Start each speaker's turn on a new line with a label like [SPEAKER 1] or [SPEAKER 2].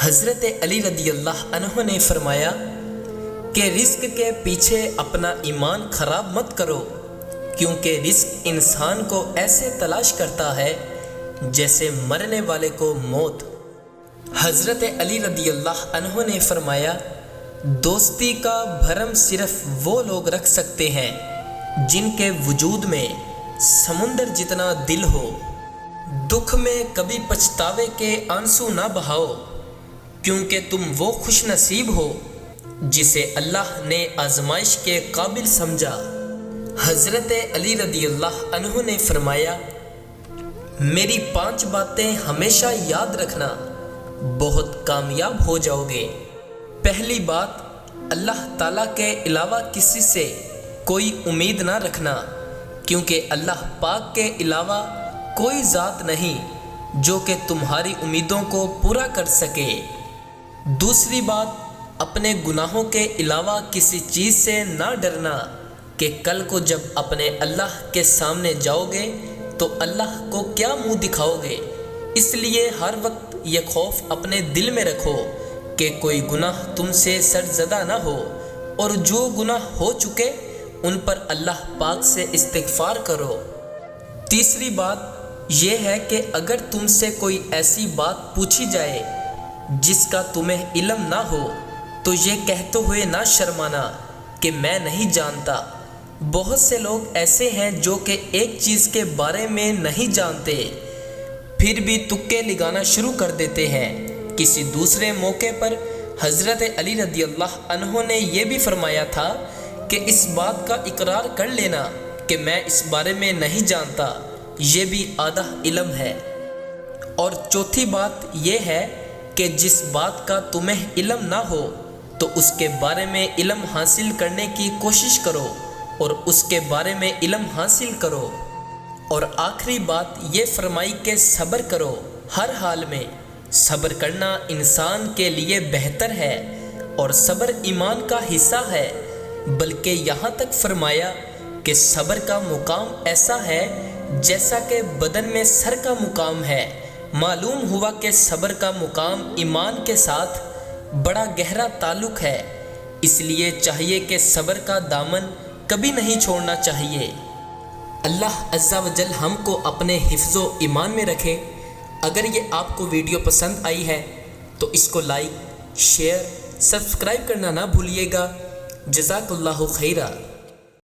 [SPEAKER 1] حضرت علی رضی اللہ عنہ نے فرمایا کہ رزق کے پیچھے اپنا ایمان خراب مت کرو، کیونکہ رزق انسان کو ایسے تلاش کرتا ہے جیسے مرنے والے کو موت۔ حضرت علی رضی اللہ عنہ نے فرمایا، دوستی کا بھرم صرف وہ لوگ رکھ سکتے ہیں جن کے وجود میں سمندر جتنا دل ہو۔ دکھ میں کبھی پچھتاوے کے آنسو نہ بہاؤ، کیونکہ تم وہ خوش نصیب ہو جسے اللہ نے آزمائش کے قابل سمجھا۔ حضرت علی رضی اللہ عنہ نے فرمایا، میری 5 باتیں ہمیشہ یاد رکھنا، بہت کامیاب ہو جاؤ گے۔ پہلی بات، اللہ تعالیٰ کے علاوہ کسی سے کوئی امید نہ رکھنا، کیونکہ اللہ پاک کے علاوہ کوئی ذات نہیں جو کہ تمہاری امیدوں کو پورا کر سکے۔ دوسری بات، اپنے گناہوں کے علاوہ کسی چیز سے نہ ڈرنا کہ کل کو جب اپنے اللہ کے سامنے جاؤ گے تو اللہ کو کیا منہ دکھاؤ گے۔ اس لیے ہر وقت یہ خوف اپنے دل میں رکھو کہ کوئی گناہ تم سے سرزدہ نہ ہو، اور جو گناہ ہو چکے ان پر اللہ پاک سے استغفار کرو۔ تیسری بات یہ ہے کہ اگر تم سے کوئی ایسی بات پوچھی جائے جس کا تمہیں علم نہ ہو تو یہ کہتے ہوئے نہ شرمانا کہ میں نہیں جانتا۔ بہت سے لوگ ایسے ہیں جو کہ ایک چیز کے بارے میں نہیں جانتے، پھر بھی تکے لگانا شروع کر دیتے ہیں۔ کسی دوسرے موقع پر حضرت علی رضی اللہ عنہ نے یہ بھی فرمایا تھا کہ اس بات کا اقرار کر لینا کہ میں اس بارے میں نہیں جانتا، یہ بھی آدھا علم ہے۔ اور چوتھی بات یہ ہے کہ جس بات کا تمہیں علم نہ ہو تو اس کے بارے میں علم حاصل کرنے کی کوشش کرو اور اس کے بارے میں علم حاصل کرو۔ اور آخری بات یہ فرمائی کہ صبر کرو ہر حال میں۔ صبر کرنا انسان کے لیے بہتر ہے اور صبر ایمان کا حصہ ہے، بلکہ یہاں تک فرمایا کہ صبر کا مقام ایسا ہے جیسا کہ بدن میں سر کا مقام ہے۔ معلوم ہوا کہ صبر کا مقام ایمان کے ساتھ بڑا گہرا تعلق ہے، اس لیے چاہیے کہ صبر کا دامن کبھی نہیں چھوڑنا چاہیے۔ اللہ عز و جل ہم کو اپنے حفظ و ایمان میں رکھے۔ اگر یہ آپ کو ویڈیو پسند آئی ہے تو اس کو لائک، شیئر، سبسکرائب کرنا نہ بھولیے گا۔ جزاک اللہ خیرہ۔